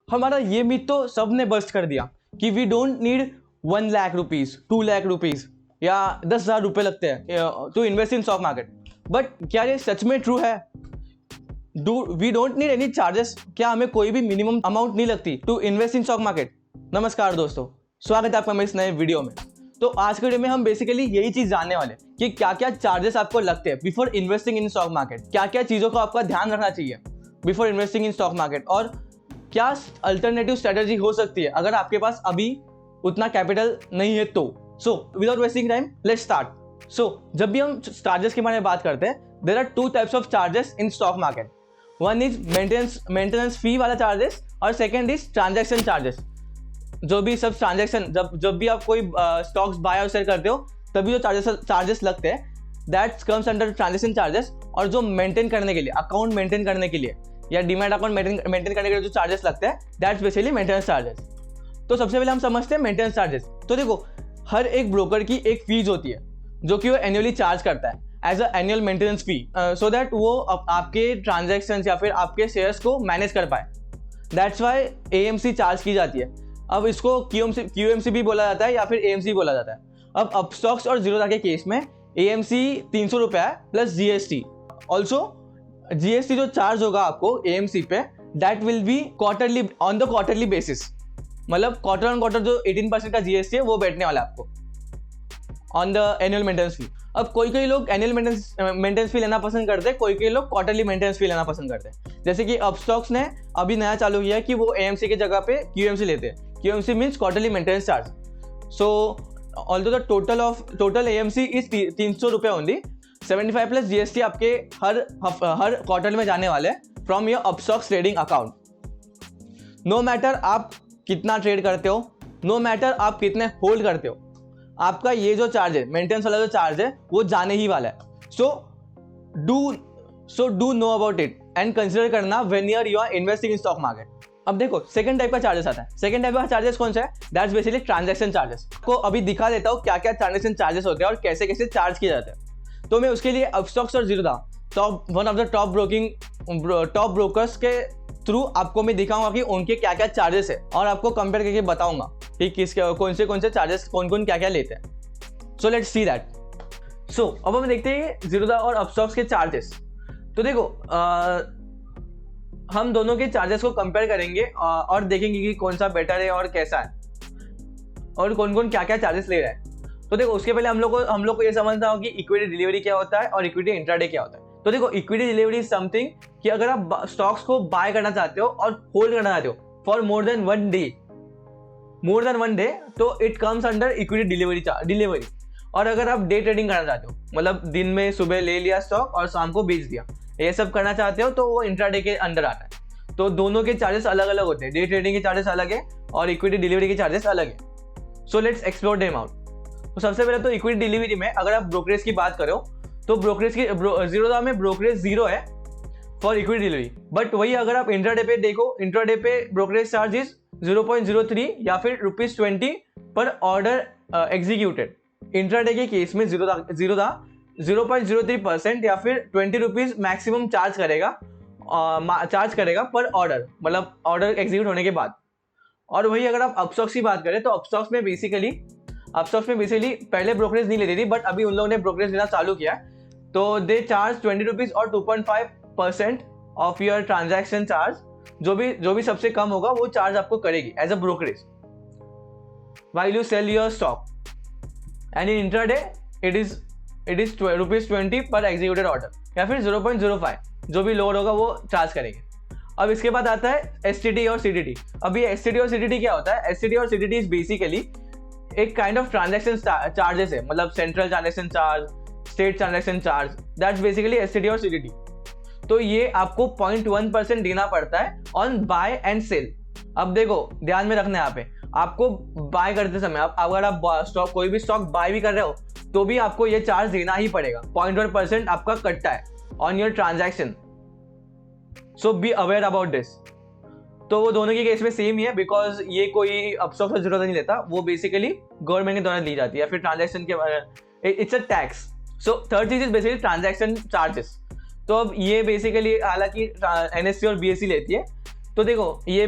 हमारा ये मिथ तो सब ने बस्ट कर दिया कि we don't need 1 lakh rupees 2 lakh rupees या 10,000 रुपये लगते हैं to invest in stock market. But क्या ये सच में ट्रू है? We don't need any charges? क्या हमें कोई भी मिनिमम अमाउंट नहीं लगती to invest in stock market? नमस्कार दोस्तों, स्वागत है आपका मेरे इस नए वीडियो में। तो आज के वीडियो में हम बेसिकली यही चीज जानने वाले कि क्या क्या चार्जेस आपको लगते हैं before investing in stock market, क्या क्या चीजों को आपका ध्यान रखना चाहिए before investing in stock market, और क्या अल्टरनेटिव स्ट्रेटजी हो सकती है अगर आपके पास अभी उतना कैपिटल नहीं है तो। So without wasting time let's start. So जब भी हम चार्जेस के बारे में बात करते हैं, there are two types of charges in stock market. One is maintenance fee वाला चार्जेस और सेकेंड इज ट्रांजैक्शन चार्जेस। जो भी सब ट्रांजैक्शन जब भी आप कोई स्टॉक्स बाय और सेल करते हो तभी जो चार्जेस लगते हैं, that comes under transaction charges. और जो मेंटेन करने के लिए, अकाउंट मेंटेन करने के लिए या डीमैट अकाउंट मेंटेन करने के लिए जो चार्जेस लगते हैं, दैट्स बेसिकली मेंटेनेंस चार्जेस। तो सबसे पहले हम समझते हैं मेंटेनेंस चार्जेस। तो देखो, हर एक ब्रोकर की एक फीस होती है जो कि वो एनुअली चार्ज करता है as a annual maintenance fee, so that वो आपके ट्रांजैक्शंस या फिर आपके शेयर्स को मैनेज कर पाए। दैट्स वाई एएमसी चार्ज की जाती है। अब इसको क्यूएमसी भी बोला जाता है या फिर एएमसी बोला जाता है। अब अपस्टॉक्स और जीरोधा के केस में एएमसी 300 रुपये है प्लस जीएसटी। ऑल्सो जीएसटी जो चार्ज होगा आपको एएमसी पे, that will be quarterly on the quarterly basis. मतलब क्वार्टर ऑन क्वार्टर जो 18% का जीएसटी है वो बैठने वाला है आपको ऑन द एनुअल मेंटेनेंस फी। अब कोई लोग एनुअल मेंटेनेंस फी लेना पसंद करते हैं, कोई लोग क्वार्टरली मेंटेनेंस फी लेना पसंद करते हैं। जैसे कि अपस्टॉक्स ने अभी नया चालू किया है कि वो एएमसी की जगह पे क्यूएमसी लेते हैं। QMC means quarterly maintenance charge. So although the total AMC is 300 रुपये ओनली। 75 प्लस जीएसटी आपके हर क्वार्टर में जाने वाले from your Upstox trading account. No matter आप कितना ट्रेड करते हो, नो मैटर आप कितने होल्ड करते हो, आपका ये जो चार्ज है, मेंटेनेंस वाला जो चार्ज है, वो जाने ही वाला है। So do know about it and consider करना when you are investing in stock market. अब देखो, सेकंड टाइप का चार्जेस आता है। सेकंड टाइप का चार्जेस कौन सा है? That's basically transaction charges. को अभी दिखा देता हूँ क्या क्या ट्रांजैक्शन चार्जेस होते हैं और कैसे कैसे चार्ज किए जाते हैं। तो मैं उसके लिए अपस्टॉक्स और Zerodha one of the top brokers के थ्रू आपको मैं दिखाऊंगा कि उनके क्या क्या चार्जेस है और आपको कंपेयर करके बताऊंगा कि कौन से चार्जेस कौन क्या क्या लेते हैं। So let's see that. सो अब हम देखते हैं जीरोधा और अपस्टॉक्स के चार्जेस। तो देखो, हम दोनों के चार्जेस को कंपेयर करेंगे और देखेंगे कि कौन सा बेटर है और कैसा है और कौन क्या क्या चार्जेस ले रहा है। तो देखो, उसके पहले हम लोग को ये समझना होगा कि इक्विटी डिलीवरी क्या होता है और इक्विटी इंट्राडे क्या होता है। तो देखो, इक्विटी डिलीवरी इज समथिंग कि अगर आप स्टॉक्स को बाय करना चाहते हो और होल्ड करना चाहते हो for more then one day, तो it comes under equity delivery. और अगर आप डे ट्रेडिंग करना चाहते हो, मतलब दिन में सुबह ले लिया स्टॉक और शाम को बेच दिया, ये सब करना चाहते हो, तो वो इंट्राडे के अंडर आता है। तो दोनों के चार्जेस अलग अलग होते हैं। डे ट्रेडिंग के चार्जेस अलग है और इक्विटी डिलीवरी के चार्जेस अलग है। So let's explore them out. तो सबसे पहले तो इक्विटी डिलीवरी में अगर आप ब्रोकरेज की बात करो तो ब्रोकरेज की जीरोधा में ब्रोकरेज 0 है फॉर इक्विटी डिलीवरी। बट वही अगर आप इंट्राडे पे देखो, इंट्राडे पे ब्रोकरेज चार्ज इज 0.03 या फिर ₹20 पर ऑर्डर एग्जीक्यूटेड। इंट्राडे के केस में जीरोधा 0.03% या फिर ₹20 मैक्सिमम चार्ज करेगा पर ऑर्डर, मतलब ऑर्डर एग्जीक्यूट होने के बाद। और वही अगर आप अपस्टॉक्स की बात करें तो अपस्टॉक्स में बेसिकली पहले ब्रोकरेज नहीं लेती थी, बट अभी उन लोगों ने ब्रोकरेज लेना चालू किया है। तो दे चार्ज ₹20 और 2.5% ऑफ योर ट्रांजैक्शन चार्ज। जो भी सबसे कम होगा वो चार्ज आपको करेगी as a brokerage while you sell your stock. And in intraday it is ₹20 पर एग्जीक्यूटेड ऑर्डर या फिर 0.05, जो भी लोअर होगा वो चार्ज करेंगे। अब इसके बाद आता है एसटीडी और सीटीडी। अब ये एसटीडी और सीटीडी क्या होता है? एसटीडी और सीटीडी इज बेसिकली एक काइंड ऑफ ट्रांजैक्शन चार्जेस है, मतलब central transaction charge, state transaction charge, that's basically STD और सीटीडी। तो ये आपको 0.1% देना पड़ता है ऑन बाय एंड सेल। अब देखो, ध्यान में रखना है यहाँ पे, आपको बाय करते समय अगर आप कोई भी स्टॉक बाय भी कर रहे हो तो भी आपको ये चार्ज देना ही पड़ेगा। 0.1% आपका कटता है on your transaction. So be aware about this. तो वो दोनों के केस में सेम ही है, बिकॉज ये कोई अपस्टॉक्स और जीरोधा नहीं लेता, वो बेसिकली गवर्नमेंट के द्वारा ली जाती है या फिर ट्रांजैक्शन के, it's a tax. So third चीज इज बेसिकली ट्रांजैक्शन चार्जेस। तो अब ये बेसिकली हालांकि एनएससी और बीएससी लेती है, तो देखो ये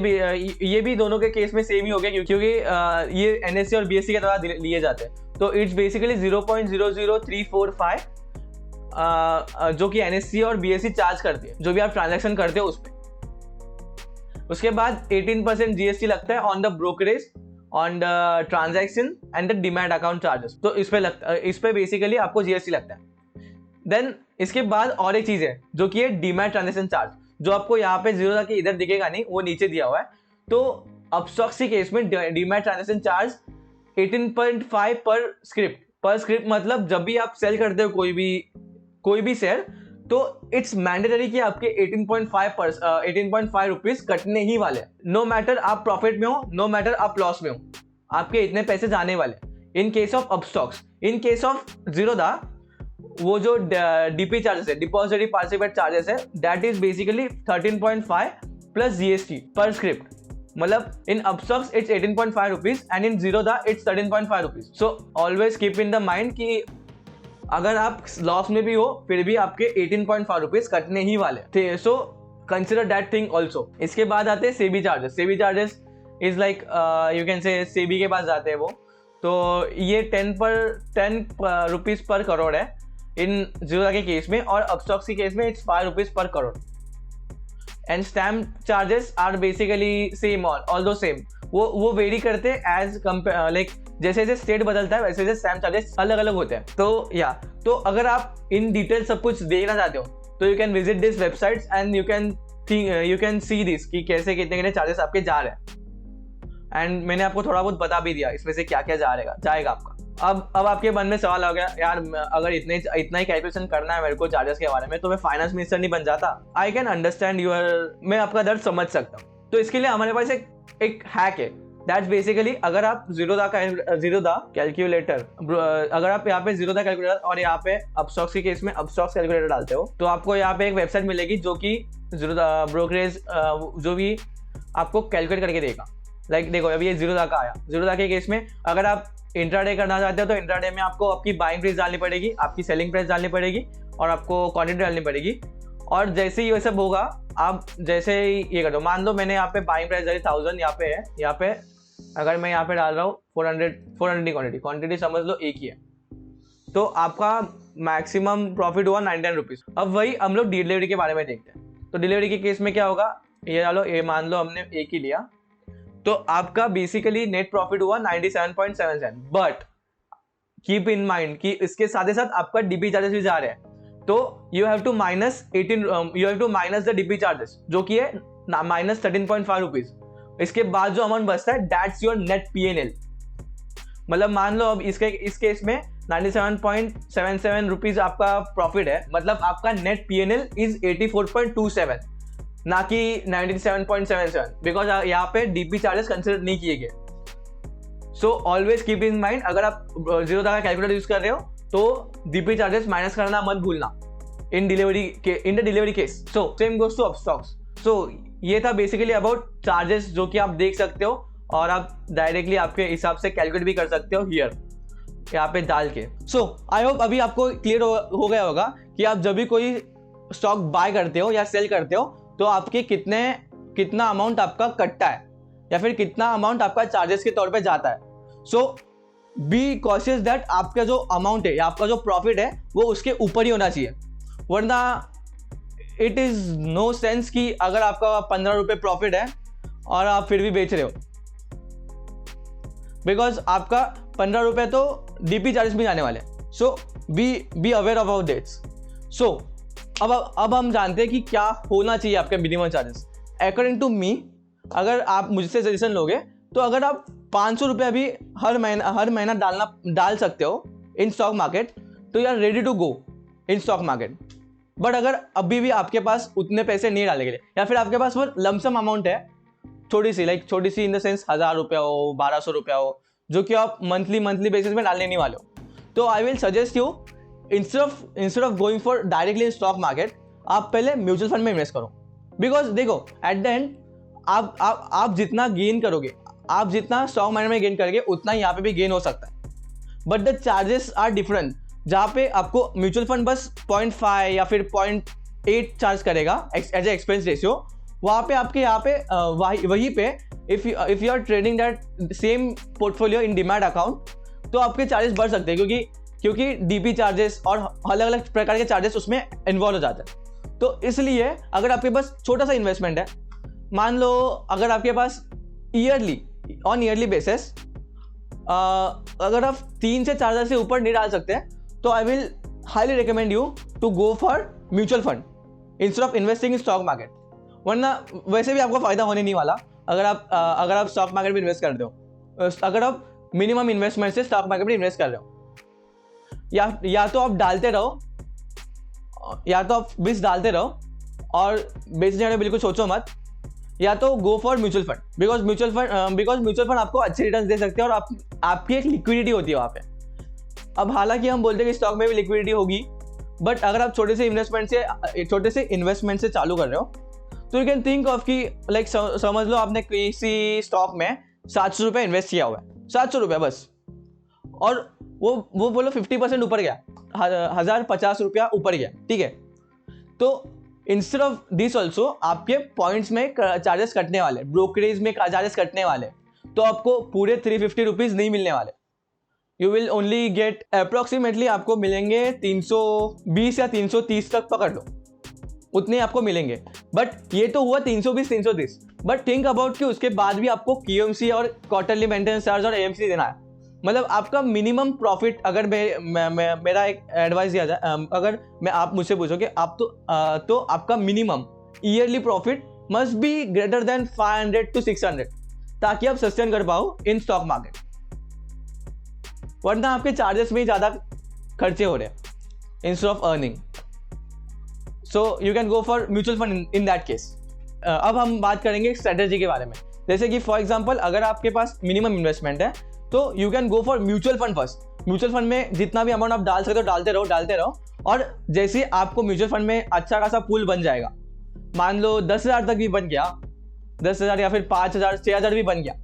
भी दोनों के केस में सेम ही हो गया, क्योंकि ये NSE और BSE के द्वारा लिए जाते हैं। तो इट्स बेसिकली 0.00345 जो कि NSE और BSE चार्ज करती है जो भी आप ट्रांजैक्शन करते हो उस पे। उसके बाद 18% GST लगता है on the brokerage, on the transaction and the demat account charges. तो इस पे बेसिकली आपको GST लगता है। देन इसके बाद और एक चीज है जो कि है डीमैट ट्रांजैक्शन चार्ज, जो आपको यहाँ पे जीरो के इधर दिखेगा नहीं, वो नीचे दिया हुआ है। तो अपस्टॉक्स के केस में डीमैट ट्रांजैक्शन चार्ज 18.5 पर स्क्रिप्ट मतलब जब भी आप सेल करते हो कोई भी शेयर, तो इट्स मैंडेटरी कि आपके 18.5 रुपीज कटने ही वाले। नो मैटर आप प्रॉफिट में हो, नो मैटर आप लॉस में हो, आपके इतने पैसे जाने वाले। In case of Upstox, in case of Zerodha, वो जो DP चार्जेस है, डिपॉजिटरी पार्टिसिपेट चार्जेस है, that is basically 13.5 plus GST per script. मतलब in Upstox it's 18.5 rupees and in Zerodha it's 13.5 rupees. So always keep in the mind कि अगर आप loss में भी हो फिर भी आपके 18.5 रुपीज कटने ही वाले थे। So consider that thing also. इसके बाद आते हैं SEBI charges. SEBI charges is like you can say SEBI के पास जाते हैं वो, तो ये 10 रुपीज पर करोड़ है इन जीरोधा के केस में, और अपस्टॉक्स के केस में इट्स 5 रुपीज पर crore. And stamp charges are basically same, although same, वो वेरी करते हैं एज लाइक जैसे जैसे स्टेट बदलता है वैसे वैसे स्टैम्प चार्जेस अलग अलग होते हैं। तो अगर आप इन डिटेल सब कुछ देखना चाहते हो तो you can visit this websites and you can see this कि कैसे कितने चार्जेस आपके जा रहे हैं। एंड मैंने आपको थोड़ा बहुत बता भी दिया इसमें से क्या क्या जाएगा आपका। अब आपके मन में सवाल आ गया, यार अगर इतना ही कैलकुलेशन करना है मेरे को चार्जेस के बारे में, तो मैं फाइनेंस मिनिस्टर नहीं बन जाता। आई कैन अंडरस्टैंड मैं आपका दर्द समझ सकता हूँ। तो इसके लिए हमारे पास एक हैक है, दैट्स बेसिकली अगर आप जीरोधा कैलकुलेटर, अगर आप यहाँ पे जीरोधा कैलकुलेटर और यहाँ पे अपस्टॉक्स के केस में अपस्टॉक्स कैलकुलेटर डालते हो, तो आपको यहाँ पे एक वेबसाइट मिलेगी जो कि जीरोधा ब्रोकरेज जो भी आपको कैलकुलेट करके देगा। लाइक देखो अभी ये जीरोधा का आया, जीरोधा के केस में अगर आप इंट्राडे करना चाहते हो तो इंट्राडे में आपको आपकी बाइंग प्राइस डालनी पड़ेगी, आपकी सेलिंग प्राइस डालनी पड़ेगी और आपको क्वांटिटी डालनी पड़ेगी। और जैसे ही ये सब होगा, आप जैसे ही ये कर दो, मान लो मैंने यहाँ पे बाइंग प्राइस डाली 1000 यहाँ पे है, यहाँ पे अगर मैं यहाँ पे डाल रहा हूँ 400 क्वांटिटी समझ लो एक ही है, तो आपका मैक्सिमम प्रॉफिट हुआ 99 रुपीज। अब वही हम लोग डिलीवरी के बारे में देखते हैं। तो डिलीवरी के केस में क्या होगा, ये डालो, ये मान लो हमने एक ही लिया, तो आपका बेसिकली नेट प्रॉफिट हुआ 97.77। बट कीप इन माइंड कि इसके साथ ही साथ आपका DP चार्जेस भी जा रहे हैं, तो you have to minus the DP charges जो कि है माइनस 13.5 रुपीज। इसके बाद जो अमाउंट बचता है दैट्स योर नेट PNL। मतलब मान लो अब इस केस में 97.77 रुपीज आपका प्रॉफिट है, मतलब आपका नेट PNL इज 84.27 ना कि 97.77, बिकॉज यहाँ पे DP चार्जेस कंसिडर नहीं किए गए। सो ऑलवेज कीप इन माइंड, अगर आप जीरोधा का कैलकुलेटर यूज कर रहे हो तो DP चार्जेस माइनस करना मत भूलना in the delivery case. So same goes to Upstox. So ये था बेसिकली अबाउट चार्जेस जो कि आप देख सकते हो और आप डायरेक्टली आपके हिसाब से कैलकुलेट भी कर सकते हो हियर यहाँ पे डाल के। सो आई होप अभी आपको क्लियर हो गया होगा कि आप जब भी कोई स्टॉक बाय करते हो या सेल करते हो तो आपके कितना अमाउंट आपका कटता है या फिर कितना अमाउंट आपका चार्जेस के तौर पे जाता है। सो बी कॉशियस दैट आपका जो अमाउंट है या आपका जो प्रॉफिट है वो उसके ऊपर ही होना चाहिए, वरना इट इज नो सेंस कि अगर आपका 15 रुपये प्रॉफिट है और आप फिर भी बेच रहे हो, बिकॉज आपका 15 रुपये तो DP चार्जेस भी जाने वाले। So be aware about that's. So अब हम जानते हैं कि क्या होना चाहिए आपके minimum charges. According to me, अगर आप मुझसे सजेशन लोगे तो अगर आप 500 रुपये भी हर महीना डाल सकते हो इन स्टॉक मार्केट, तो you are ready to go in stock market. But अगर अभी भी आपके पास उतने पैसे नहीं डालने के लिए, या फिर आपके पास वो लमसम अमाउंट है छोटी सी इन द सेंस 1000 रुपया हो, 1200 रुपया हो, जो कि आप मंथली बेसिस में डालने नहीं वाले हो, तो I will suggest you instead of going for directly in stock market, आप पहले म्यूचुअल फंड में इन्वेस्ट करो। बिकॉज देखो एट द एंड आप जितना गेन करोगे, आप जितना स्टॉक मार्केट में गेन करोगे उतना यहाँ पे भी गेन हो सकता है, but the charges are different. जहाँ पे आपको म्यूचुअल फंड बस 0.5 या फिर 0.8 चार्ज करेगा एज ए एक्सपेंस रेशियो, वहाँ पे आपके यहाँ पे वहीं पे if you are trading that same portfolio in demat account, तो आपके चार्जेस बढ़ सकते हैं, क्योंकि डीपी चार्जेस और अलग अलग प्रकार के चार्जेस उसमें इन्वॉल्व हो जाते हैं। तो इसलिए अगर आपके पास छोटा सा इन्वेस्टमेंट है, मान लो अगर आपके पास ईयरली बेसिस अगर आप 3 से 4 हज़ार से ऊपर नहीं डाल सकते हैं, तो I will highly recommend you to go for mutual fund instead of investing in stock market. वरना वैसे भी आपको फायदा होने नहीं वाला अगर आप स्टॉक मार्केट में इन्वेस्ट करते हो। अगर आप मिनिमम इन्वेस्टमेंट से स्टॉक मार्केट में इन्वेस्ट कर रहे हो, या तो आप डालते रहो, या तो आप बिस डालते रहो और बेचने वाले बिल्कुल सोचो मत, या तो गो for mutual fund, because mutual fund आपको अच्छे रिटर्न्स दे सकते हैं और आपकी एक लिक्विडिटी होती है वहाँ पे। अब हालांकि हम बोलते हैं कि स्टॉक में भी लिक्विडिटी होगी, बट अगर आप छोटे से इन्वेस्टमेंट से चालू कर रहे हो, तो यू कैन थिंक ऑफ कि लाइक समझ लो आपने किसी स्टॉक में 700 रुपये इन्वेस्ट किया हुआ है, 700 रुपये बस, और वो बोलो 50% ऊपर गया, 1050 रुपया ऊपर गया, ठीक है। तो इंस्टेड ऑफ दिस ऑल्सो आपके पॉइंट्स में चार्जेस कटने वाले, ब्रोकरेज में चार्जेस कटने वाले, तो आपको पूरे 350 रुपीज़ नहीं मिलने वाले। You will only get approximately आपको मिलेंगे 320 या 330 तक पकड़ लो, उतने आपको मिलेंगे। बट ये तो हुआ 320-330, बट थिंक अबाउट कि उसके बाद भी आपको QMC और क्वार्टरली मेंटेनेंस चार्ज और AMC देना है। मतलब आपका मिनिमम प्रॉफिट, अगर मेरा एक एडवाइस दिया जाए, अगर आप मुझसे पूछोगे तो आपका minimum yearly profit must be greater than 500 to 600, ताकि आप सस्टेन कर पाओ इन स्टॉक मार्केट। वरना आपके चार्जेस में ही ज़्यादा खर्चे हो रहे हैं instead of earning. So you can go for mutual fund in that case. अब हम बात करेंगे स्ट्रेटेजी के बारे में। जैसे कि फॉर एग्जांपल अगर आपके पास मिनिमम इन्वेस्टमेंट है, तो you can go for mutual fund first. Mutual fund में जितना भी अमाउंट आप डाल सकते हो डालते रहो, और जैसे आपको म्यूचुअल फंड में अच्छा खासा पूल बन जाएगा, मान लो 10,000 तक भी बन गया, 10,000 या फिर 5,000 6,000 भी बन गया,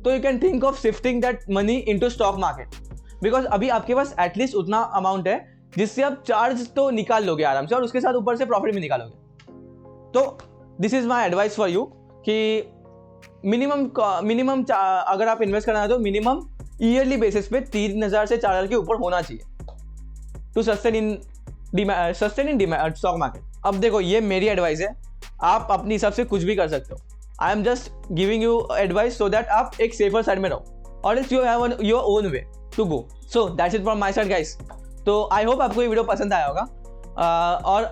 तो you can think of shifting that money into stock market, because अभी आपके पास एटलीस्ट उतना अमाउंट है जिससे आप चार्ज तो निकाल लोगे आराम से, और उसके साथ ऊपर से प्रॉफिट भी निकालोगे। तो this is my advice for you कि मिनिमम अगर आप इन्वेस्ट करना है तो मिनिमम ईयरली बेसिस पे 3,000 से 4,000 के ऊपर होना चाहिए to sustain in demat stock market. अब देखो, ये मेरी एडवाइस है, आप अपने हिसाब से कुछ भी कर सकते हो। I am just giving you advice so that आप एक सेफर साइड में रहो, और it's you have your own way to go. So that's it from my side guys. तो आई होप आपको ये वीडियो पसंद आया होगा, और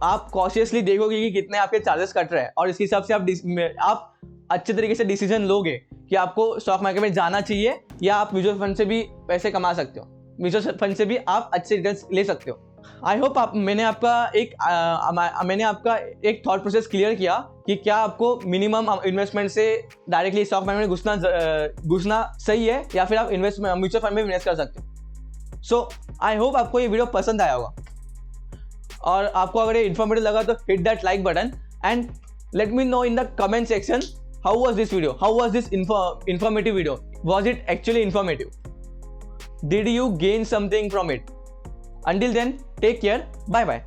आप कॉशियसली देखोगे कि कितने आपके चार्जेस कट रहे हैं, और इसके हिसाब से आप अच्छे तरीके से डिसीजन लोगे कि आपको स्टॉक मार्केट में जाना चाहिए, या आप म्यूचुअल फंड से भी पैसे कमा सकते हो, म्यूचुअल फंड से भी आप अच्छे रिटर्न्स ले सकते हो। आई होप मैंने आपका एक थॉट प्रोसेस क्लियर किया कि क्या आपको मिनिमम इन्वेस्टमेंट से डायरेक्टली स्टॉक मार्केट में घुसना सही है, या फिर आप म्यूचुअल फंड में इन्वेस्ट कर सकते हो। सो आई होप आपको ये वीडियो पसंद आया होगा, और आपको अगर ये इन्फॉर्मेटिव लगा तो hit that like button and let me know in the comment section how was this video, how was this informative video, was it actually informative, did you gain something from it? Until then, take care, bye bye.